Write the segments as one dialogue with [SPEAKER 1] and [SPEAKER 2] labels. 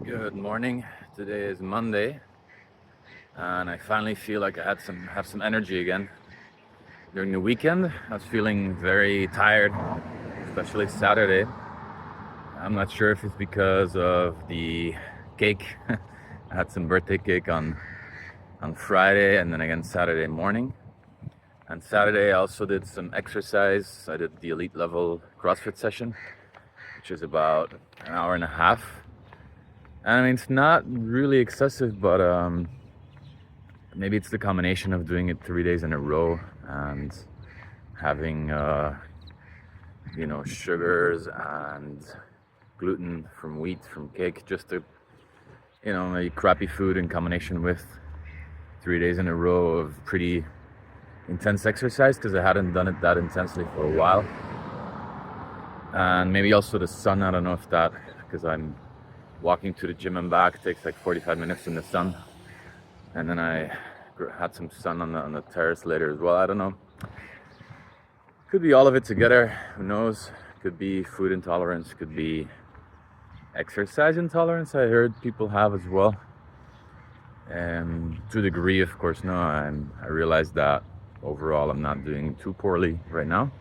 [SPEAKER 1] Good morning. Today is Monday, and I finally feel like I have some energy again. During the weekend, I was feeling very tired, especially Saturday. I'm not sure if it's because of the cake. I had some birthday cake on Friday, and then again Saturday morning. And Saturday, I also did some exercise. I did the elite level CrossFit session, which is about an hour and a half. And I mean, it's not really excessive, but maybe it's the combination of doing it 3 days in a row and having sugars and gluten from wheat, from cake, just to maybe crappy food in combination with 3 days in a row of pretty intense exercise, because I hadn't done it that intensely for a while. And maybe also the sun. I don't know if that, because I'm walking to the gym and back, takes like 45 minutes in the sun, and then I had some sun on the terrace later as well. I don't know. Could be all of it together. Who knows? Could be food intolerance. Could be exercise intolerance. I heard people have as well. To a degree, of course. No, I realized that overall I'm not doing too poorly right now.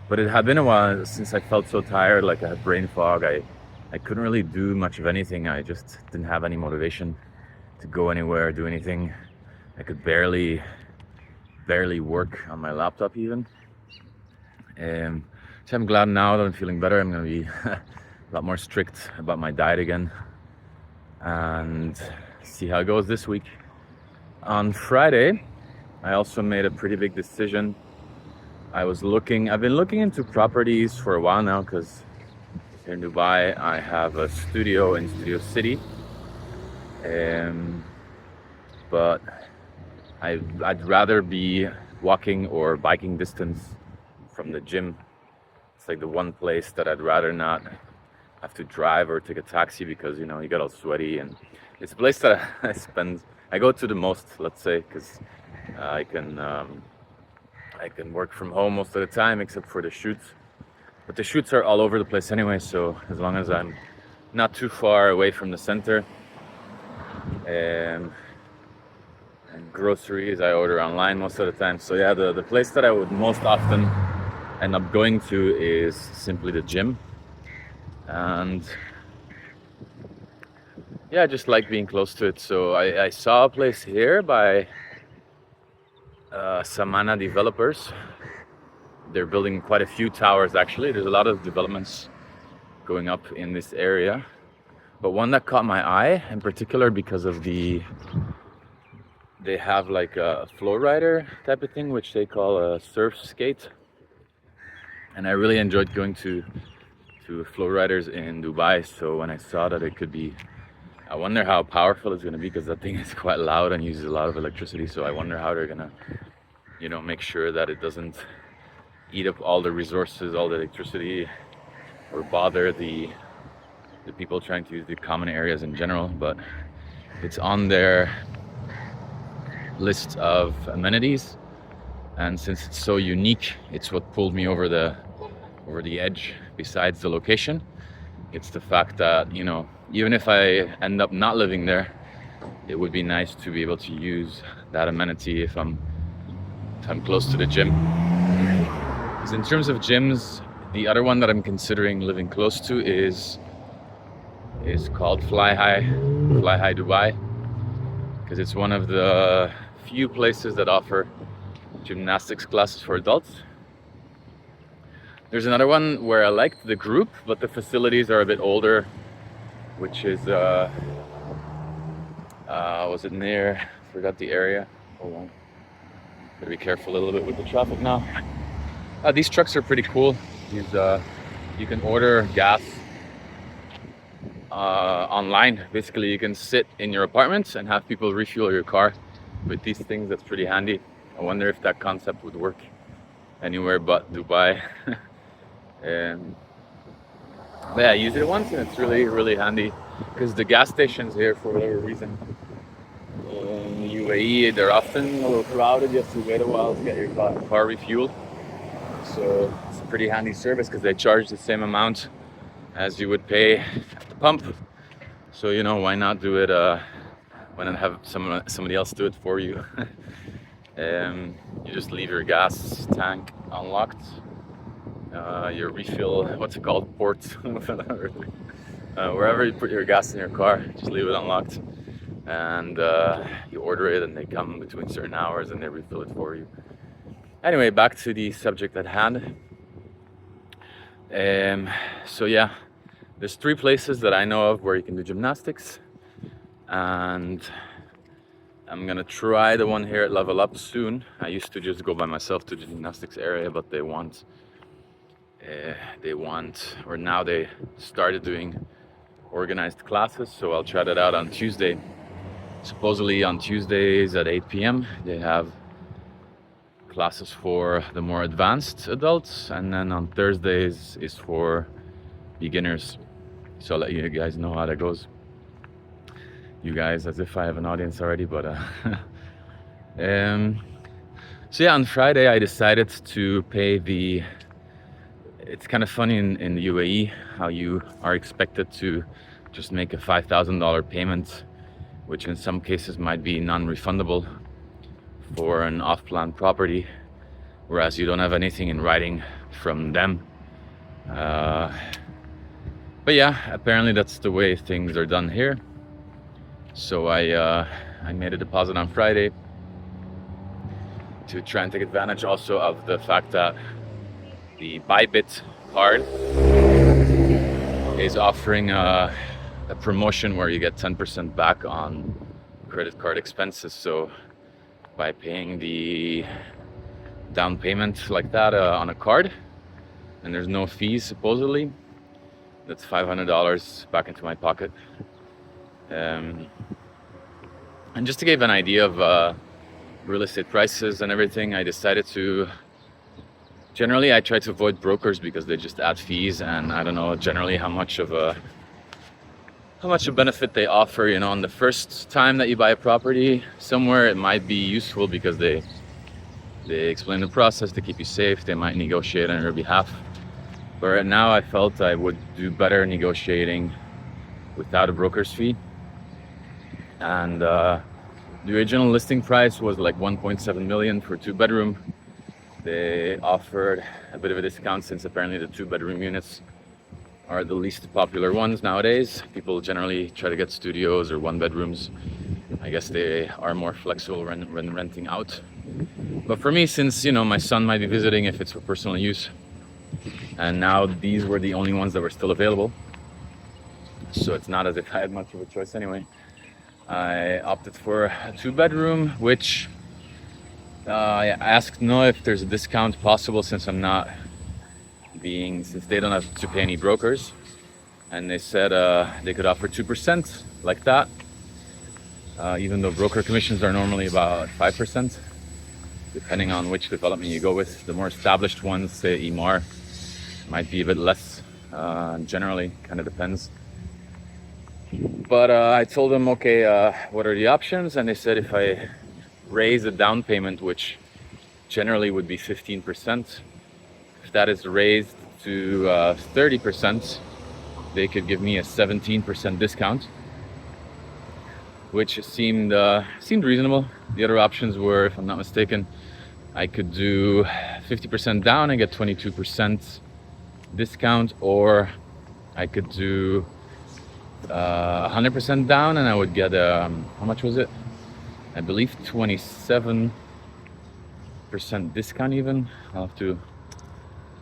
[SPEAKER 1] But it had been a while since I felt so tired. Like I had brain fog. I couldn't really do much of anything. I just didn't have any motivation to go anywhere, do anything. I could barely work on my laptop even. So I'm glad now that I'm feeling better. I'm going to be a lot more strict about my diet again and see how it goes this week. On Friday, I also made a pretty big decision. I've been looking into properties for a while now, because here in Dubai I have a studio in Studio City, but I'd rather be walking or biking distance from the gym. It's like the one place that I'd rather not have to drive or take a taxi, because you get all sweaty, and it's a place that I go to the most, let's say, because I can work from home most of the time except for the shoots. But the shoots are all over the place anyway, so as long as I'm not too far away from the center. And groceries I order online most of the time. So yeah, the place that I would most often end up going to is simply the gym. And yeah, I just like being close to it. So I saw a place here by Samana developers. They're building quite a few towers actually. There's a lot of developments going up in this area. But one that caught my eye in particular, because of they have like a flow rider type of thing, which they call a surf skate. And I really enjoyed going to flow riders in Dubai. So when I saw that it could be, I wonder how powerful it's going to be, because that thing is quite loud and uses a lot of electricity. So I wonder how they're going to, make sure that it doesn't eat up all the resources, all the electricity, or bother the people trying to use the common areas in general. But it's on their list of amenities, and since it's so unique, it's what pulled me over the edge. Besides the location, it's the fact that even if I end up not living there, it would be nice to be able to use that amenity if I'm close to the gym. Because in terms of gyms, the other one that I'm considering living close to is called Fly High Dubai, because it's one of the few places that offer gymnastics classes for adults. There's another one where I liked the group, but the facilities are a bit older, which is was it near? Forgot the area. Hold on. Gotta be careful a little bit with the traffic now. These trucks are pretty cool. These you can order gas online. Basically, you can sit in your apartment and have people refuel your car with these things. That's pretty handy. I wonder if that concept would work anywhere but Dubai. But yeah, I used it once and it's really, really handy, because the gas stations here, for whatever reason, in UAE, they're often a little crowded. You have to wait a while to get your car refueled. So it's a pretty handy service, because they charge the same amount as you would pay at the pump. So why not do it? Why not have somebody else do it for you? You just leave your gas tank unlocked. Your refill, what's it called, port, wherever you put your gas in your car, just leave it unlocked, and you order it, and they come between certain hours and they refill it for you. Anyway, back to the subject at hand. So yeah, there's 3 places that I know of where you can do gymnastics, and I'm gonna try the one here at Level Up soon. I used to just go by myself to the gymnastics area, but they want, or now they started doing organized classes, so I'll try that out on Tuesday. Supposedly on Tuesdays at 8 p.m. they have classes for the more advanced adults, and then on Thursdays is for beginners. So I'll let you guys know how that goes. You guys, as if I have an audience already, but so yeah, on Friday I decided to pay the, it's kind of funny in the UAE how you are expected to just make a $5,000 payment, which in some cases might be non-refundable for an off-plan property, whereas you don't have anything in writing from them. But yeah, apparently that's the way things are done here. So I made a deposit on Friday to try and take advantage also of the fact that the Bybit card is offering a promotion where you get 10% back on credit card expenses. So by paying the down payment like that on a card, and there's no fees supposedly, that's $500 back into my pocket. And just to give an idea of real estate prices and everything, I decided to, generally I try to avoid brokers because they just add fees, and I don't know generally how much of a benefit they offer. On the first time that you buy a property somewhere, it might be useful because they explain the process, they keep you safe, they might negotiate on your behalf. But right now I felt I would do better negotiating without a broker's fee. And the original listing price was like 1.7 million for 2-bedroom. They offered a bit of a discount since apparently the 2-bedroom units are the least popular ones nowadays. People generally try to get studios or 1-bedrooms. I guess they are more flexible when renting out. But for me, since my son might be visiting if it's for personal use, and now these were the only ones that were still available, so it's not as if I had much of a choice anyway, I opted for a 2-bedroom, which I asked Noah if there's a discount possible since I'm not since they don't have to pay any brokers, and they said they could offer 2% like that, even though broker commissions are normally about 5%, depending on which development you go with. The more established ones, say Imar, might be a bit less. Generally, kind of depends. But I told them, okay, what are the options? And they said if I raise the down payment, which generally would be 15%, if that is raised to 30%, they could give me a 17% discount, which seemed reasonable. The other options were, if I'm not mistaken, I could do 50% down and get 22% discount, or I could do 100% down and I would get how much was it? I believe 27% discount even. I'll have to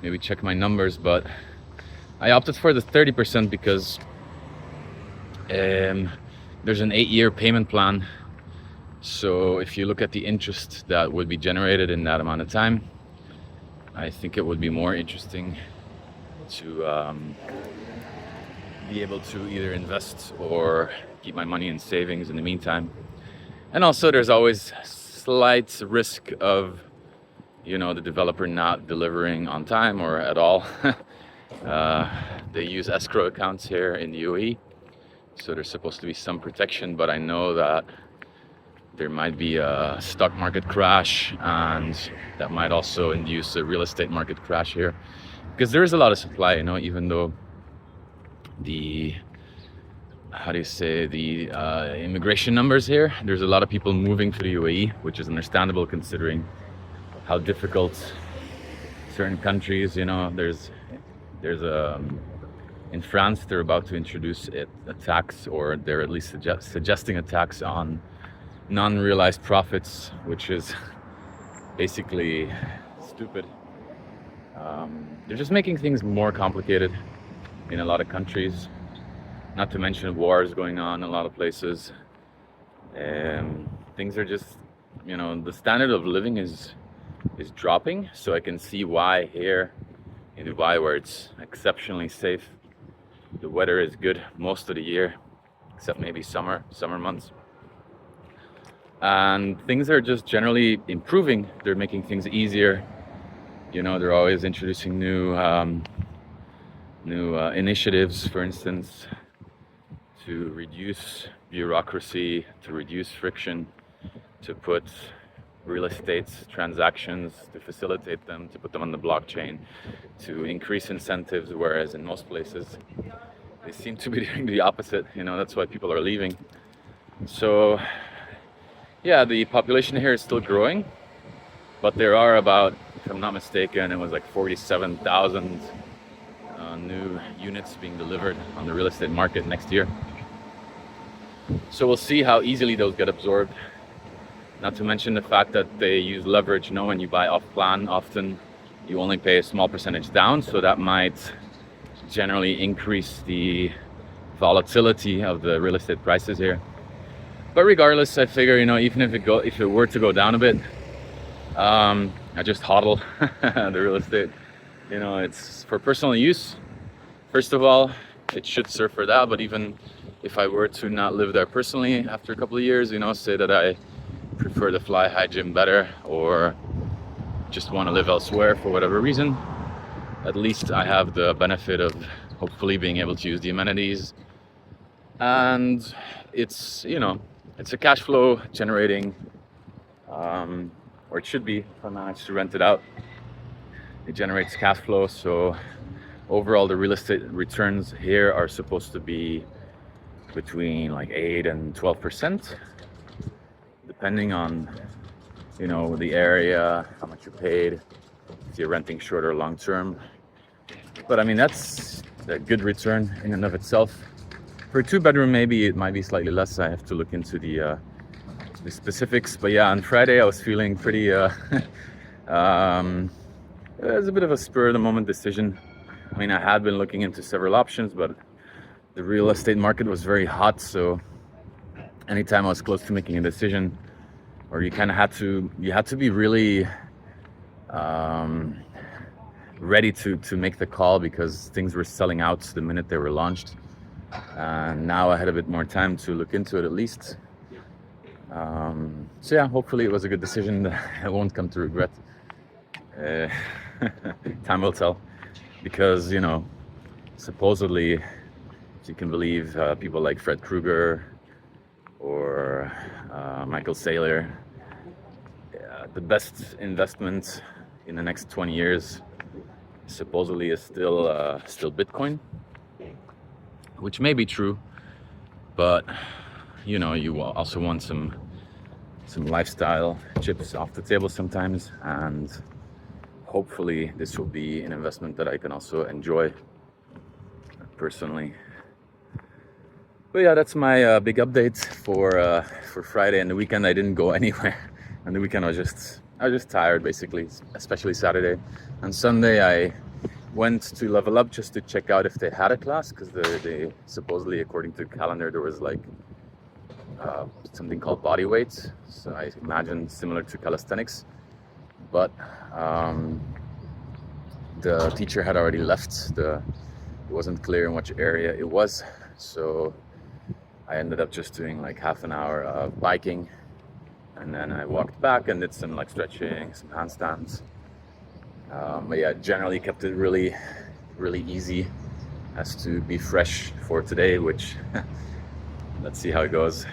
[SPEAKER 1] maybe check my numbers, but I opted for the 30% because there's an 8-year payment plan. So if you look at the interest that would be generated in that amount of time, I think it would be more interesting to be able to either invest or keep my money in savings in the meantime. And also there's always slight risk of the developer not delivering on time or at all. They use escrow accounts here in the UAE, so there's supposed to be some protection, but I know that there might be a stock market crash, and that might also induce a real estate market crash here, because there is a lot of supply, even though the how do you say, the immigration numbers here. There's a lot of people moving to the UAE, which is understandable considering how difficult certain countries, you know, there's a in France they're about to introduce a tax, or they're at least suggesting a tax on non-realized profits, which is basically stupid. They're just making things more complicated in a lot of countries, not to mention wars going on in a lot of places. Things are just, you know, the standard of living is dropping. So I can see why here in Dubai, where it's exceptionally safe, the weather is good most of the year, except maybe summer months, and things are just generally improving. They're making things easier. You know, they're always introducing new initiatives, for instance, to reduce bureaucracy, to reduce friction, to put real estate transactions, to facilitate them, to put them on the blockchain, to increase incentives, whereas in most places they seem to be doing the opposite. You know, that's why people are leaving. So yeah, the population here is still growing, but there are about, if I'm not mistaken, it was like 47,000 new units being delivered on the real estate market next year. So we'll see how easily those get absorbed. Not to mention the fact that they use leverage. You know, when you buy off plan, often you only pay a small percentage down, so that might generally increase the volatility of the real estate prices here. But regardless, I figure, you know, even if it were to go down a bit, I just hodl the real estate. You know, it's for personal use. First of all, it should serve for that. But even if I were to not live there personally after a couple of years, you know, say that I prefer the fly high gym better, or just want to live elsewhere for whatever reason, at least I have the benefit of hopefully being able to use the amenities. And it's, you know, it's a cash flow generating, or it should be, if I manage to rent it out. It generates cash flow. So overall, the real estate returns here are supposed to be between like 8 and 12%, depending on, you know, the area, how much you paid, if you're renting short or long term. But I mean, that's a good return in and of itself. For a 2-bedroom, maybe it might be slightly less. I have to look into the specifics. But yeah, on Friday I was feeling pretty it was a bit of a spur of the moment decision. I mean, I had been looking into several options, but the real estate market was very hot. So anytime I was close to making a decision, or you kind of had to be really ready to make the call, because things were selling out the minute they were launched. And now I had a bit more time to look into it, at least. So yeah, hopefully it was a good decision that I won't come to regret. Time will tell, because, you know, supposedly, if you can believe people like Fred Krueger or Michael Saylor, the best investment in the next 20 years supposedly is still Bitcoin, which may be true, but you know, you also want some lifestyle chips off the table sometimes, and hopefully this will be an investment that I can also enjoy personally. But yeah, that's my big update for Friday and the weekend. I didn't go anywhere, and the weekend I was just tired, basically, especially Saturday. And Sunday I went to Level Up just to check out if they had a class, because they supposedly, according to the calendar, there was like something called body weight, so I imagine similar to calisthenics, but the teacher had already left. It wasn't clear in which area it was, so I ended up just doing like half an hour of biking, and then I walked back and did some like stretching, some handstands. But yeah, generally kept it really, really easy as to be fresh for today, which let's see how it goes.